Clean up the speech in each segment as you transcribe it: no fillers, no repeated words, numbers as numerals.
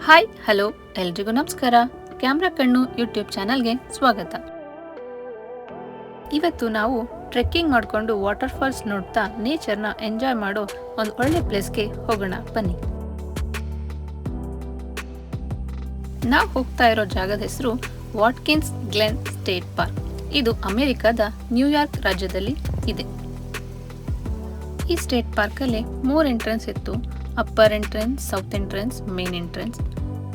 Hi hello ಎಲ್ರಿಗೂ ನಮಸ್ಕಾರ. Camera ಕಣ್ಣು ಯೂಟ್ಯೂಬ್ ಚಾನಲ್ಗೆ ಸ್ವಾಗತ. ಇವತ್ತು ನಾವು ಟ್ರೆಕ್ಕಿಂಗ್ ಮಾಡಿಕೊಂಡು ವಾಟರ್ ಫಾಲ್ಸ್ ನೋಡ್ತಾ ನೇಚರ್ನ ಎಂಜಾಯ್ ಮಾಡೋ ಒಂದು ಒಳ್ಳೆ ಪ್ಲೇಸ್ಗೆ ಹೋಗೋಣ ಬನ್ನಿ. ನಾವು ಹೋಗ್ತಾ ಇರೋ ಜಾಗದ ಹೆಸರು ವಾಟ್ಕಿನ್ಸ್ ಗ್ಲೆನ್ ಸ್ಟೇಟ್ ಪಾರ್ಕ್. ಇದು ಅಮೆರಿಕದ ನ್ಯೂಯಾರ್ಕ್ ರಾಜ್ಯದಲ್ಲಿ ಇದೆ. ಈ ಸ್ಟೇಟ್ ಪಾರ್ಕಲ್ಲಿ 3 ಎಂಟ್ರೆನ್ಸ್ ಇತ್ತು. Upper entrance, south entrance, main entrance.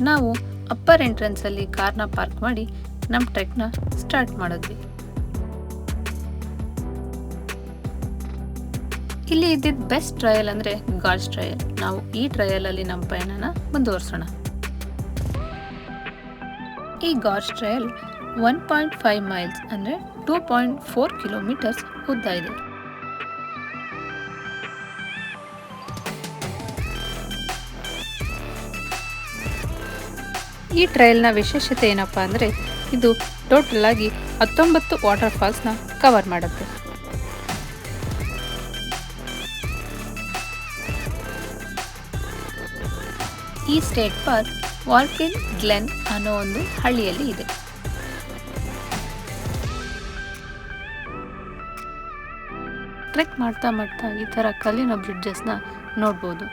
ನಾವು ಅಪ್ಪರ್ ಎಂಟ್ರೆನ್ಸ್ ಅಲ್ಲಿ ಕಾರ್ನ ಪಾರ್ಕ್ ಮಾಡಿ ನಮ್ಮ ಟ್ರೆಕ್ನ ಸ್ಟಾರ್ಟ್ ಮಾಡಿದ್ವಿ. ಇಲ್ಲಿ ಇದ್ದಿದ್ದ ಬೆಸ್ಟ್ ಟ್ರಯಲ್ ಅಂದ್ರೆ ಗಾರ್ಜ್ ಟ್ರಯಲ್. ನಾವು ಈ ಟ್ರಯಲ್ ಅಲ್ಲಿ ನಮ್ಮ ಪಯಣನ ಮುಂದುವರ್ಸೋಣ. ಈ ಗಾರ್ಜ್ ಟ್ರಯಲ್ 1.5 ಮೈಲ್ಸ್ ಅಂದ್ರೆ 2.4 ಕಿಲೋಮೀಟರ್ಸ್ ಉದ್ದ ಇದೆ. ಈ ಟ್ರಯಲ್ನ ವಿಶೇಷತೆ ಏನಪ್ಪಾ ಅಂದರೆ ಇದು ಟೋಟಲ್ ಆಗಿ 19 ವಾಟರ್ ಫಾಲ್ಸ್ನ ಕವರ್ ಮಾಡುತ್ತೆ. ಈ ಸ್ಟೇಟ್ ಪಾರ್ಕ್ ವಾಲ್ಕಿನ್ ಗ್ಲೆನ್ ಅನ್ನೋ ಒಂದು ಹಳ್ಳಿಯಲ್ಲಿ ಇದೆ. ಟ್ರೆಕ್ ಮಾಡ್ತಾ ಮಾಡ್ತಾ ಈ ಥರ ಕಲ್ಲಿನ ಬ್ರಿಡ್ಜಸ್ನ ನೋಡ್ಬೋದು.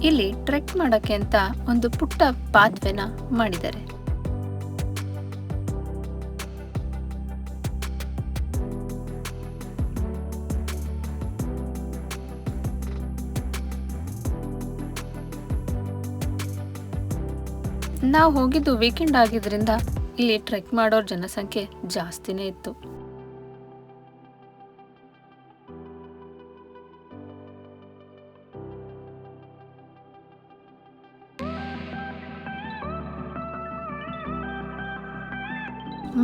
ಇಲ್ಲಿ ಟ್ರೆಕ್ ಮಾಡಕ್ಕೆ ಅಂತ ಒಂದು ಪುಟ್ಟ ಪಾತ್ವೆನ ಮಾಡಿದ್ದಾರೆ. ನಾವು ಹೋಗಿದ್ದು ವೀಕೆಂಡ್ ಆಗಿದ್ರಿಂದ ಇಲ್ಲಿ ಟ್ರೆಕ್ ಮಾಡೋರ ಜನಸಂಖ್ಯೆ ಜಾಸ್ತಿನೇ ಇತ್ತು.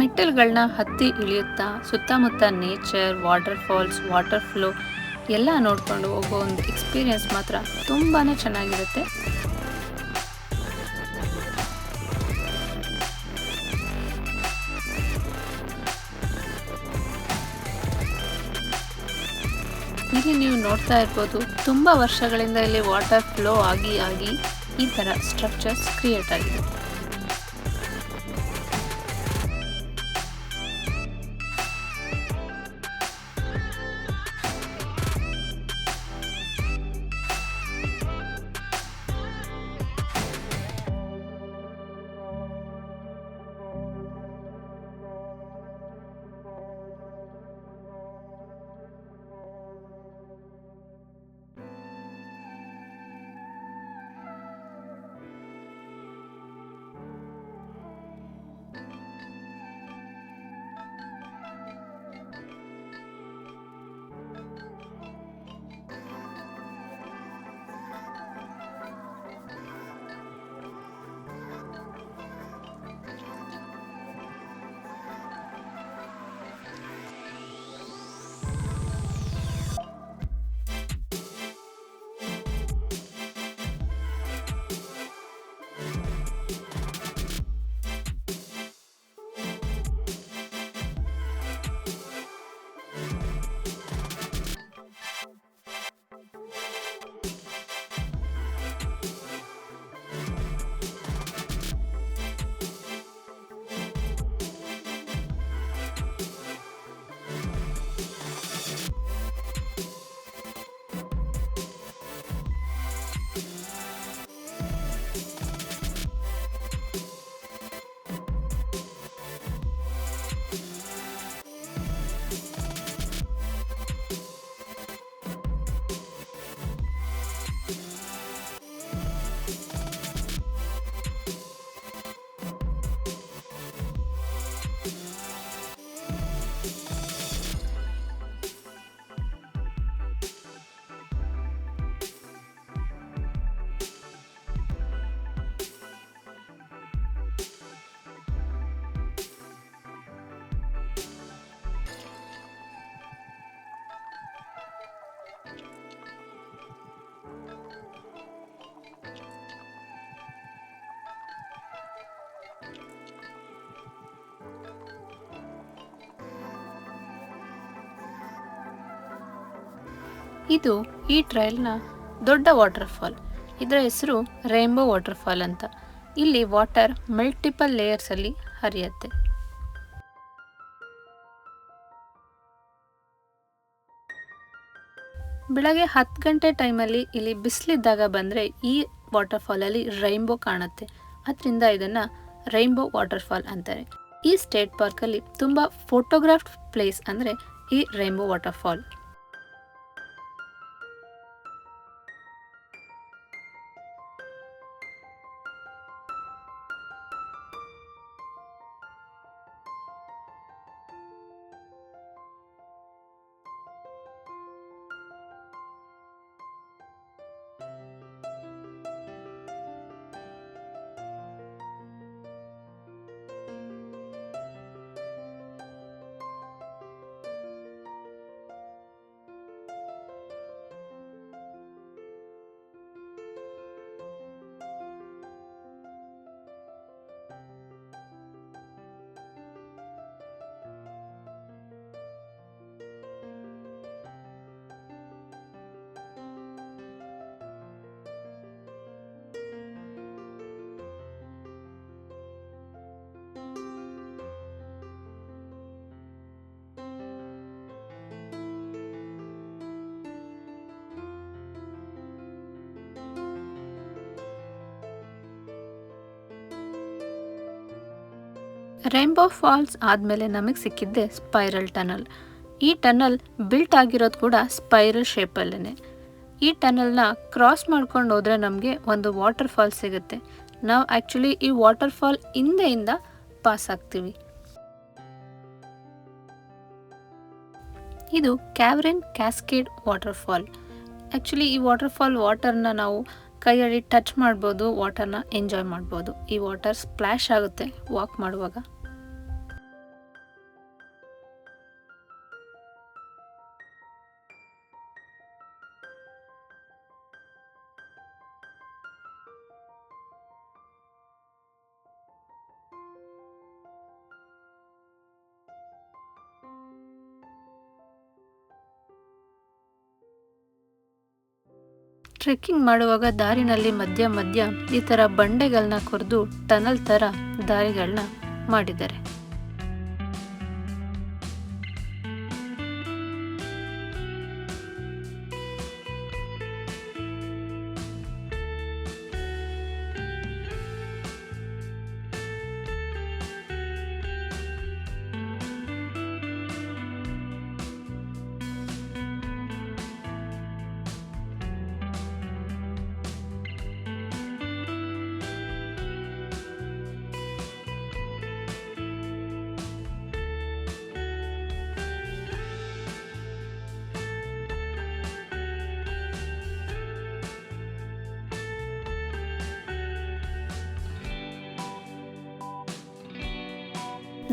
ಮೆಟ್ಟಲ್ಗಳನ್ನ ಹತ್ತಿ ಇಳಿಯುತ್ತಾ ಸುತ್ತಮುತ್ತ nature, water falls, water flow ಎಲ್ಲ ನೋಡ್ಕೊಂಡು ಹೋಗೋ ಒಂದು ಎಕ್ಸ್ಪೀರಿಯನ್ಸ್ ಮಾತ್ರ ತುಂಬಾನೇ ಚೆನ್ನಾಗಿರುತ್ತೆ. ಇಲ್ಲಿ ನೀವು ನೋಡ್ತಾ ಇರ್ಬೋದು, ತುಂಬಾ ವರ್ಷಗಳಿಂದ ಇಲ್ಲಿ ವಾಟರ್ ಫ್ಲೋ ಆಗಿ ಈ ತರ ಸ್ಟ್ರಕ್ಚರ್ಸ್ ಕ್ರಿಯೇಟ್ ಆಗಿದೆ. ಇದು ಈ ಟ್ರಯಲ್ನ ದೊಡ್ಡ ವಾಟರ್ಫಾಲ್. ಇದರ ಹೆಸರು ರೈನ್ಬೋ ವಾಟರ್ಫಾಲ್ ಅಂತ. ಇಲ್ಲಿ ವಾಟರ್ ಮಲ್ಟಿಪಲ್ ಲೇಯರ್ಸಲ್ಲಿ ಹರಿಯುತ್ತೆ. ಬೆಳಗ್ಗೆ 10 ಗಂಟೆ ಟೈಮಲ್ಲಿ ಇಲ್ಲಿ ಬಿಸಿಲಿದ್ದಾಗ ಬಂದರೆ ಈ ವಾಟರ್ಫಾಲಲ್ಲಿ ರೈನ್ಬೋ ಕಾಣುತ್ತೆ. ಅದರಿಂದ ಇದನ್ನು ರೈನ್ಬೋ ವಾಟರ್ಫಾಲ್ ಅಂತಾರೆ. ಈ ಸ್ಟೇಟ್ ಪಾರ್ಕಲ್ಲಿ ತುಂಬ ಫೋಟೋಗ್ರಾಫ್ ಪ್ಲೇಸ್ ಅಂದರೆ ಈ ರೈನ್ಬೋ ವಾಟರ್ಫಾಲ್. ರೈನ್ಬೋ ಫಾಲ್ಸ್ ಆದಮೇಲೆ ನಮಗೆ ಸಿಕ್ಕಿದ್ದೆ ಸ್ಪೈರಲ್ ಟನಲ್. ಈ ಟನಲ್ ಬಿಲ್ಟ್ ಆಗಿರೋದು ಕೂಡ ಸ್ಪೈರಲ್ ಶೇಪಲ್ಲೇ. ಈ ಟನಲ್ನ ಕ್ರಾಸ್ ಮಾಡ್ಕೊಂಡು ಹೋದರೆ ನಮಗೆ ಒಂದು ವಾಟರ್ ಫಾಲ್ ಸಿಗುತ್ತೆ. ನಾವು ಆ್ಯಕ್ಚುಲಿ ಈ ವಾಟರ್ ಫಾಲ್ ಹಿಂದೆಯಿಂದ ಪಾಸ್ ಆಗ್ತೀವಿ. ಇದು ಕ್ಯಾವ್ರಿನ್ ಕ್ಯಾಸ್ಕೇಡ್ ವಾಟರ್ ಫಾಲ್. ಆ್ಯಕ್ಚುಲಿ ಈ ವಾಟರ್ ಫಾಲ್ ವಾಟರ್ನ ನಾವು ಕೈಯಲ್ಲಿ ಟಚ್ ಮಾಡ್ಬೋದು, ವಾಟರ್ನ ಎಂಜಾಯ್ ಮಾಡ್ಬೋದು. ಈ ವಾಟರ್ ಸ್ಪ್ಲ್ಯಾಶ್ ಆಗುತ್ತೆ ವಾಕ್ ಮಾಡುವಾಗ. ಟ್ರೆಕ್ಕಿಂಗ್ ಮಾಡುವಾಗ ದಾರಿನಲ್ಲಿ ಮಧ್ಯ ಈ ಥರ ಬಂಡೆಗಳನ್ನ ಕೊರೆದು ಟನಲ್ ಥರ ದಾರಿಗಳನ್ನ ಮಾಡಿದ್ದಾರೆ.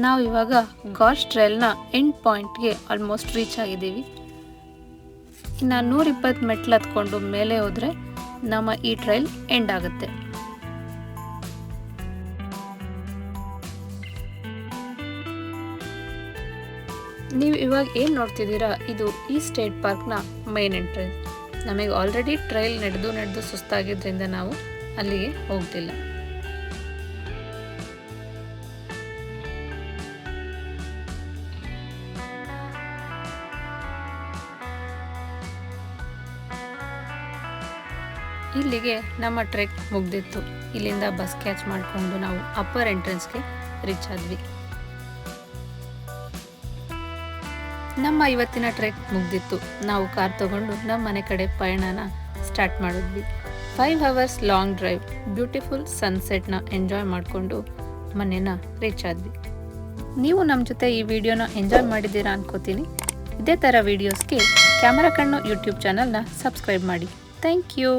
ನಾವು ಇವಾಗ ಗಾಶ್ ಟ್ರೈಲ್ನ ಎಂಡ್ ಪಾಯಿಂಟ್ಗೆ ಆಲ್ಮೋಸ್ಟ್ ರೀಚ್ ಆಗಿದ್ದೀವಿ. ಇನ್ನು 120 ಮೆಟ್ಲು ಹತ್ಕೊಂಡು ಮೇಲೆ ಹೋದರೆ ನಮ್ಮ ಈ ಟ್ರೈಲ್ ಎಂಡ್ ಆಗುತ್ತೆ. ನೀವು ಇವಾಗ ಏನು ನೋಡ್ತಿದ್ದೀರಾ, ಇದು ಈ ಸ್ಟೇಟ್ ಪಾರ್ಕ್ನ ಮೈನ್ ಎಂಟ್ರೆನ್ಸ್. ನಮಗೆ ಆಲ್ರೆಡಿ ಟ್ರೈಲ್ ನಡೆದು ಸುಸ್ತಾಗಿದ್ದರಿಂದ ನಾವು ಅಲ್ಲಿಗೆ ಹೋಗ್ತಿಲ್ಲ. ಇಲ್ಲಿಗೆ ನಮ್ಮ ಟ್ರೆಕ್ ಮುಗ್ದಿತ್ತು. ಇಲ್ಲಿಂದ ಬಸ್ ಕ್ಯಾಚ್ ಮಾಡಿಕೊಂಡು ನಾವು ಅಪ್ಪರ್ ಎಂಟ್ರೆನ್ಸ್ಗೆ ರೀಚ್ ಆದ್ವಿ. ನಮ್ಮ ಇವತ್ತಿನ ಟ್ರೆಕ್ ಮುಗ್ದಿತ್ತು. ನಾವು ಕಾರ್ ತಗೊಂಡು ನಮ್ಮ ಮನೆ ಕಡೆ ಪಯಣನ ಸ್ಟಾರ್ಟ್ ಮಾಡಿದ್ವಿ. 5 hours ಲಾಂಗ್ ಡ್ರೈವ್, ಬ್ಯೂಟಿಫುಲ್ ಸನ್ಸೆಟ್ನ ಎಂಜಾಯ್ ಮಾಡಿಕೊಂಡು ಮನೆನ ರೀಚ್ ಆದ್ವಿ. ನೀವು ನಮ್ಮ ಜೊತೆ ಈ ವಿಡಿಯೋನ ಎಂಜಾಯ್ ಮಾಡಿದ್ದೀರಾ ಅನ್ಕೋತೀನಿ. ಇದೇ ಥರ ವಿಡಿಯೋಸ್ಗೆ ಕ್ಯಾಮರಾ ಕಣ್ಣು ಯೂಟ್ಯೂಬ್ ಚಾನಲ್ನ ಸಬ್ಸ್ಕ್ರೈಬ್ ಮಾಡಿ. Thank you.